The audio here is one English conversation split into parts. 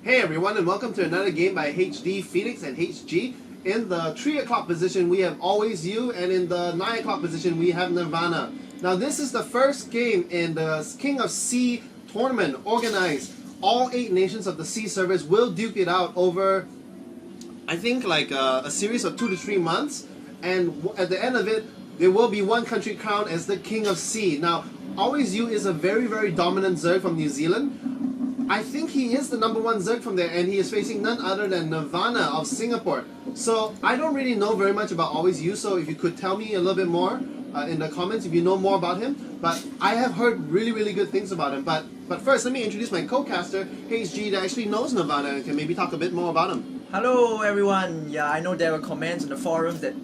Hey everyone, and welcome to another game by HD, Phoenix, and HG. In the 3 o'clock position we have AlwaysYou, and in the 9 o'clock position we have Nirvana. Now this is the first game in the King of Sea tournament organized. All 8 nations of the Sea service will duke it out over, I think, like a series of 2 to 3 months, and at the end of it there will be one country crowned as the King of Sea. Now AlwaysYou is a very dominant Zerg from New Zealand. I think he is the number 1 Zerg from there, and he is facing none other than Nirvana of Singapore. So I don't really know very much about AlwaysYou, so if you could tell me a little bit more in the comments if you know more about him. But I have heard really good things about him. But first, let me introduce my co-caster, HG, that actually knows Nirvana and can maybe talk a bit more about him. Hello everyone. Yeah, I know there were comments on the forum that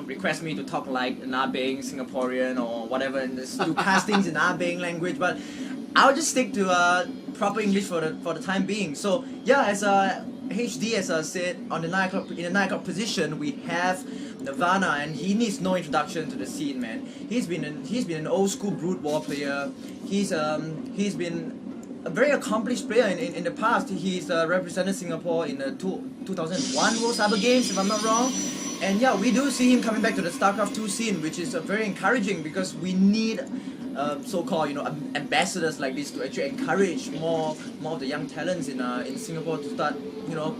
request me to talk like an Abeng Singaporean or whatever, and just do castings in Abeng language, but I'll just stick to proper English for the time being. So yeah, as HD as I said, in the 9 o'clock position we have Nirvana, and he needs no introduction to the scene, man. He's been an old school Brood War player. He's been a very accomplished player in the past. He's represented Singapore in the 2001 World Cyber Games, if I'm not wrong. And yeah, we do see him coming back to the StarCraft 2 scene, which is very encouraging, because we need so-called ambassadors like this to actually encourage more of the young talents in Singapore to start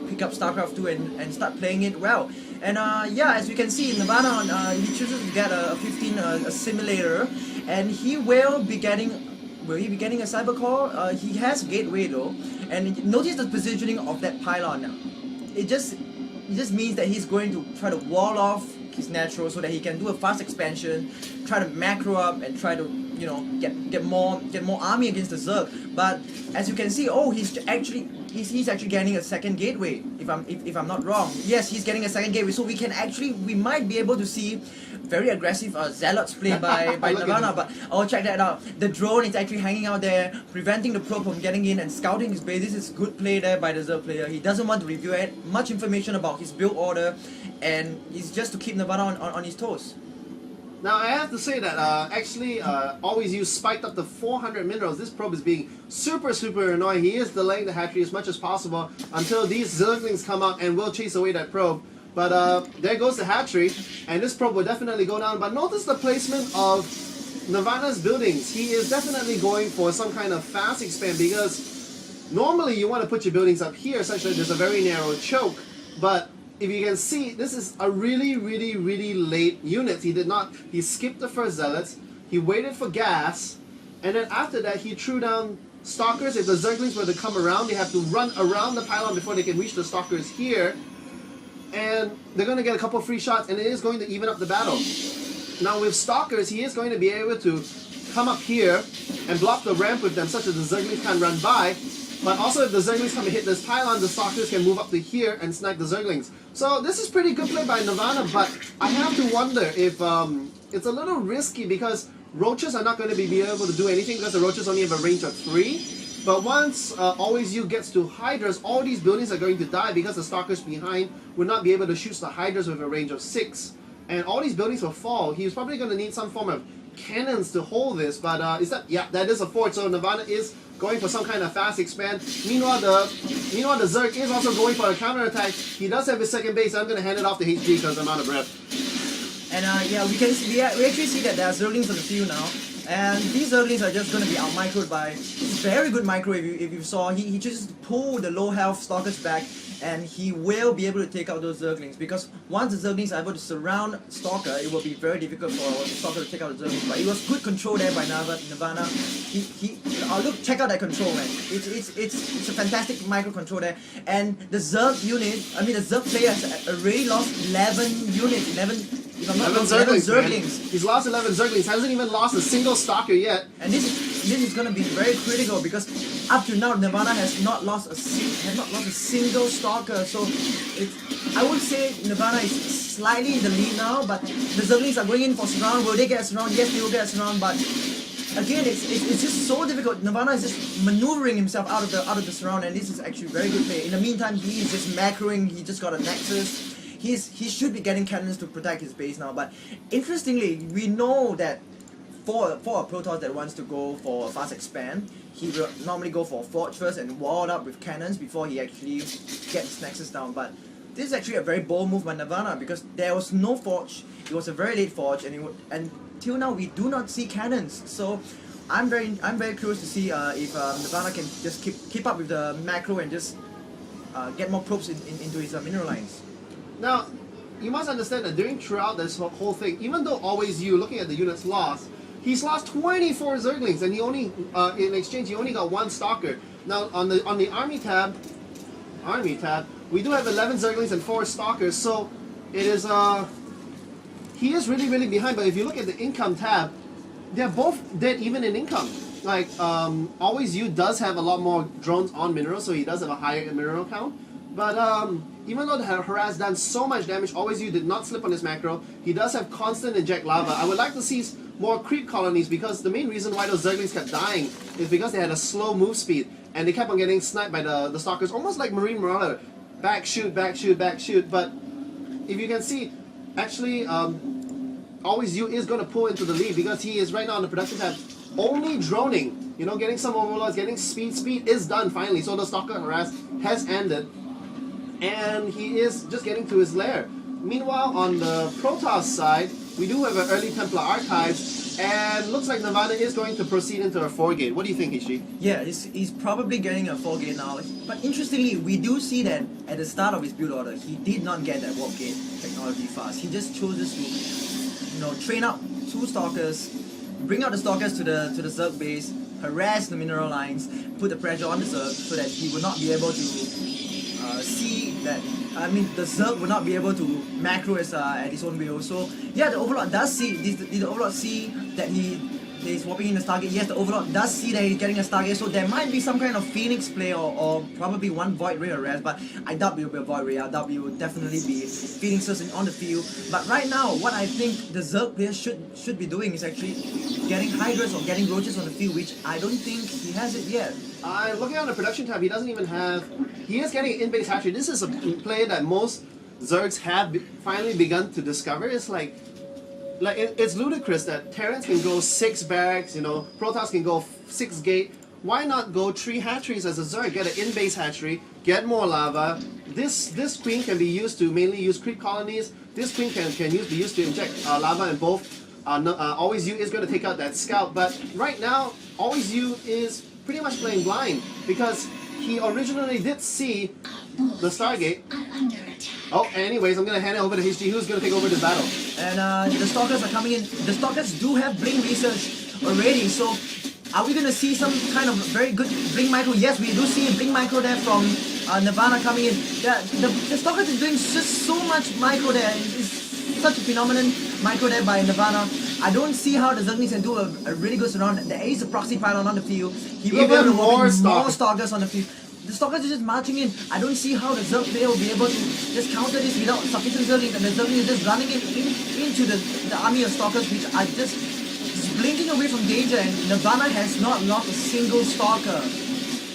pick up StarCraft 2 and start playing it well. And yeah, as you can see, Nirvana he chooses to get a 15 a simulator, and he will be getting a cyber core. He has gateway though, and notice the positioning of that pylon now. It just means that he's going to try to wall off his natural so that he can do a fast expansion, try to macro up and try to get more army against the Zerg. But as you can see, he's actually getting a second gateway, if I'm not wrong. Yes, he's getting a second gateway, so we might be able to see very aggressive Zealots play by Nirvana. But check that out. The drone is actually hanging out there, preventing the probe from getting in and scouting his base. This is good play there by the Zerg player. He doesn't want to reveal much information about his build order, and it's just to keep Nirvana on his toes. Now I have to say that actually AlwaysYou spiked up to 400 minerals. This probe is being super annoying. He is delaying the hatchery as much as possible until these Zerglings come out and will chase away that probe. But there goes the hatchery, and this probe will definitely go down. But notice the placement of Nirvana's buildings. He is definitely going for some kind of fast expand, because normally you want to put your buildings up here such that there's a very narrow choke. But if you can see, this is a really late unit. He skipped the first Zealots, he waited for gas, and then after that he threw down Stalkers. If the Zerglings were to come around, they have to run around the pylon before they can reach the Stalkers here. And they're going to get a couple free shots, and it is going to even up the battle. Now with Stalkers, he is going to be able to come up here and block the ramp with them such that the Zerglings can't run by. But also if the Zerglings come and hit this pylon, the Stalkers can move up to here and snipe the Zerglings. So this is pretty good play by Nirvana, but I have to wonder if it's a little risky, because Roaches are not going to be able to do anything, because the Roaches only have a range of 3. But once AlwaysYou gets to Hydras, all these buildings are going to die, because the Stalkers behind would not be able to shoot the Hydras with a range of 6. And all these buildings will fall. He's probably going to need some form of cannons to hold this, but that is a fort, so Nirvana is going for some kind of fast expand. Meanwhile the Zerg is also going for a counterattack. He does have his second base. I'm going to hand it off to HG because I'm out of breath. And yeah, we actually see that there are Zerglings on the field now, and these Zerglings are just going to be out-microed by very good micro. If you saw, he just pulled the low health Stalkers back, and he will be able to take out those Zerglings, because once the Zerglings are able to surround Stalker, it will be very difficult for the Stalker to take out the Zerglings. But it was good control there by Nirvana. Look, check out that control, man. It's a fantastic micro control there. And the Zerg unit, the Zerg player has already lost 11 units, 11 Zerglings. He's lost 11 Zerglings. Hasn't even lost a single Stalker yet. And this is going to be very critical, because up to now Nirvana has not lost a single Stalker. So I would say Nirvana is slightly in the lead now, but the Zerglings are going in for surround. Will they get a surround? Yes, they will get a surround, but again, it's just so difficult. Nirvana is just maneuvering himself out of the surround, and this is actually very good play. In the meantime, he is just macroing. He just got a Nexus. He should be getting cannons to protect his base now. But interestingly, we know that for a Protoss that wants to go for a fast expand, he will normally go for a Forge first and wall up with cannons before he actually gets Nexus down. But this is actually a very bold move by Nirvana because there was no Forge. It was a very late Forge, and till now we do not see cannons. So I'm very curious to see if Nirvana can just keep up with the macro and just get more probes into his mineral lines. Now, you must understand that throughout this whole thing, even though AlwaysYou, looking at the units lost, he's lost 24 Zerglings, and he only in exchange he only got 1 Stalker. Now on the army tab, we do have 11 Zerglings and 4 Stalkers, so it is he is really behind. But if you look at the income tab, they're both dead even in income. Like AlwaysYou does have a lot more drones on minerals, so he does have a higher mineral count. But even though the harass done so much damage, AlwaysYou did not slip on his macro. He does have constant inject lava. I would like to see more creep colonies because the main reason why those Zerglings kept dying is because they had a slow move speed and they kept on getting sniped by the Stalkers, almost like Marine Marauder. Back shoot, back shoot, back shoot. But if you can see, actually, AlwaysYou is going to pull into the lead because he is right now on the production tab only droning. You know, getting some overlords, getting speed. Speed is done finally, so the Stalker harass has ended. And he is just getting to his lair. Meanwhile, on the Protoss side, we do have an early Templar Archives, and looks like Nirvana is going to proceed into a 4-gate. What do you think, Hishi? Yeah, he's probably getting a 4-gate now. But interestingly, we do see that at the start of his build order, he did not get that warp gate technology fast. He just chooses to, train up 2 Stalkers, bring out the Stalkers to the Zerg base, harass the mineral lines, put the pressure on the Zerg so that he would not be able to see that, the Zerg would not be able to macro at his own will. So yeah, the Overlord does see, did the Overlord see that he's swapping in the Stargate? Yes, the Overlord does see that he's getting a Stargate, so there might be some kind of Phoenix play or probably 1 Void Ray harass, but I doubt it will be a Void Ray. I doubt it will definitely be Phoenixes on the field. But right now, what I think the Zerg players should be doing is actually getting Hydras or getting Roaches on the field, which I don't think he has it yet. Looking on the production tab, he doesn't even have... He is getting an in-base hatchery. This is a play that most Zergs have finally begun to discover. It's like it's ludicrous that Terrans can go 6 barracks, Protoss can go 6 gate. Why not go 3 hatcheries as a Zerg? Get an in-base hatchery, get more lava. This queen can be used to mainly use creep colonies. This queen can be used to inject lava in both. AlwaysYou is going to take out that scout, but right now AlwaysYou is pretty much playing blind because he originally did see the Stargate. Oh, anyways, I'm going to hand it over to HG, who's going to take over this battle. And the Stalkers are coming in. The Stalkers do have Blink research already, so are we going to see some kind of very good Blink micro? Yes, we do see a Blink micro there from Nirvana coming in. The Stalkers is doing just so much micro there. It's such a phenomenon micro there by Nirvana. I don't see how the Zerglings can do a really good surround. There is a proxy pylon on the field. He will be able to more Stalkers on the field. The Stalkers are just marching in. I don't see how the Zerg player will be able to just counter this without sufficient Zerglings, and the Zerglings is just running into the army of Stalkers, which are just blinking away from danger, and Nirvana has not lost a single Stalker.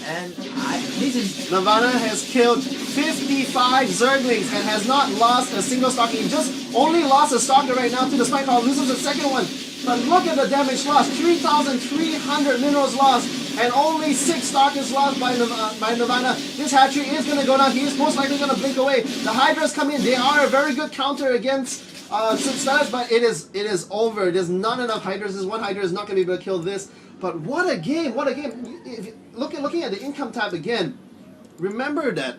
And Nirvana has killed 55 Zerglings and has not lost a single Stalker. He just only lost a Stalker right now to the Spike Call, loses the second one. But look at the damage lost, 3,300 minerals lost, and only 6 Stalkers lost by Nirvana. This hatchery is going to go down. He is most likely going to blink away. The Hydras come in. They are a very good counter against Stars, but it is over. There's not enough Hydras. This one Hydra is not going to be able to kill this. But what a game! What a game! If you looking at the income tab again, remember that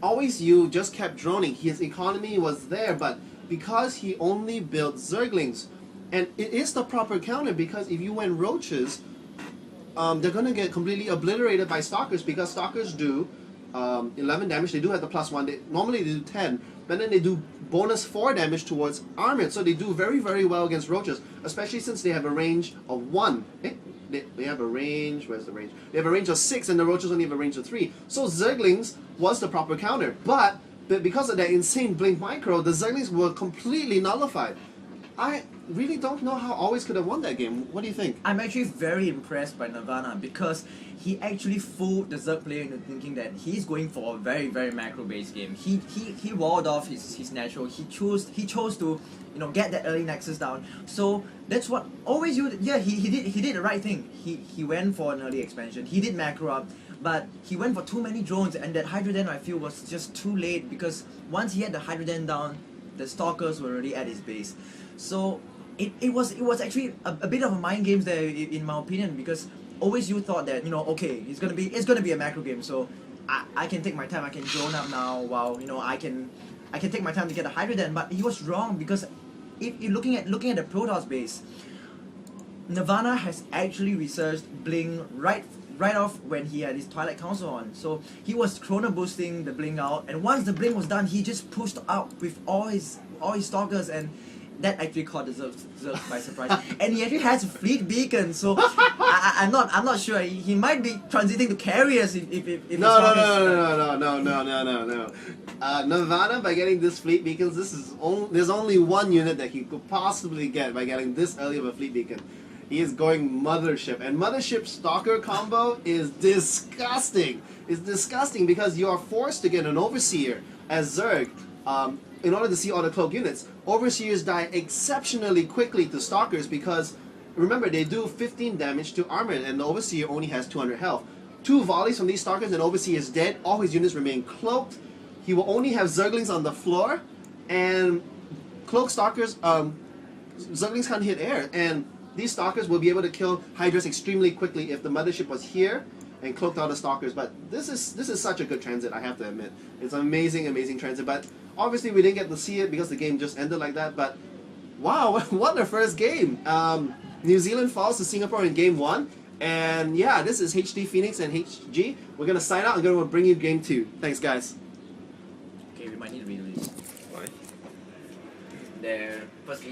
AlwaysYou just kept droning. His economy was there, but because he only built Zerglings, and it is the proper counter because if you went Roaches, they're going to get completely obliterated by Stalkers because Stalkers do 11 damage. They do have the +1. Normally they do 10, but then they do bonus 4 damage towards Armored. So they do very, very well against Roaches, especially since they have a range of 1. They have a range, where's the range? They have a range of 6 and the Roaches only have a range of 3. So Zerglings was the proper counter. But because of that insane Blink Micro, the Zerglings were completely nullified. I really don't know how Always could have won that game. What do you think? I'm actually very impressed by Nirvana because he actually fooled the Zerg player into thinking that he's going for a very, very macro-based game. He walled off his natural. He chose to, you know, get that early nexus down. So that's what AlwaysYou. Yeah, he did the right thing. He went for an early expansion. He did macro up, but he went for too many drones, and that Hydra Den I feel was just too late because once he had the Hydra Den down, the stalkers were already at his base. So it was actually a bit of a mind games there in my opinion, because AlwaysYou thought that, you know, okay, it's gonna be a macro game, so I can take my time, I can drone up now while, you know, I can take my time to get a Hydra Den. But he was wrong, because if you're looking at the Protoss base, Nirvana has actually researched Bling right off when he had his Twilight Council on. So he was chrono boosting the Bling out, and once the Bling was done, he just pushed out with all his stalkers, and that actually caught the Zerg by surprise. And he actually has a fleet beacon, so I'm not sure. He might be transiting to carriers if No. Nirvana, by getting this fleet beacons, there's only one unit that he could possibly get by getting this early of a fleet beacon. He is going Mothership, and Mothership Stalker combo is disgusting. It's disgusting because you are forced to get an Overseer as Zerg in order to see all the cloak units. Overseers die exceptionally quickly to Stalkers because, remember, they do 15 damage to armor, and the Overseer only has 200 health. 2 volleys from these Stalkers and Overseer is dead. All his units remain cloaked. He will only have Zerglings on the floor, and cloak Stalkers, Zerglings can't hit air, and these Stalkers will be able to kill Hydras extremely quickly if the Mothership was here and cloaked all the Stalkers. But this is such a good transit, I have to admit. It's an amazing transit, but obviously we didn't get to see it because the game just ended like that. But wow, what a first game. New Zealand falls to Singapore in game 1, and yeah, this is HD Phoenix and HG. We're gonna sign out and gonna bring you game 2. Thanks, guys. Okay, we might need to redo this. Why? There, firstly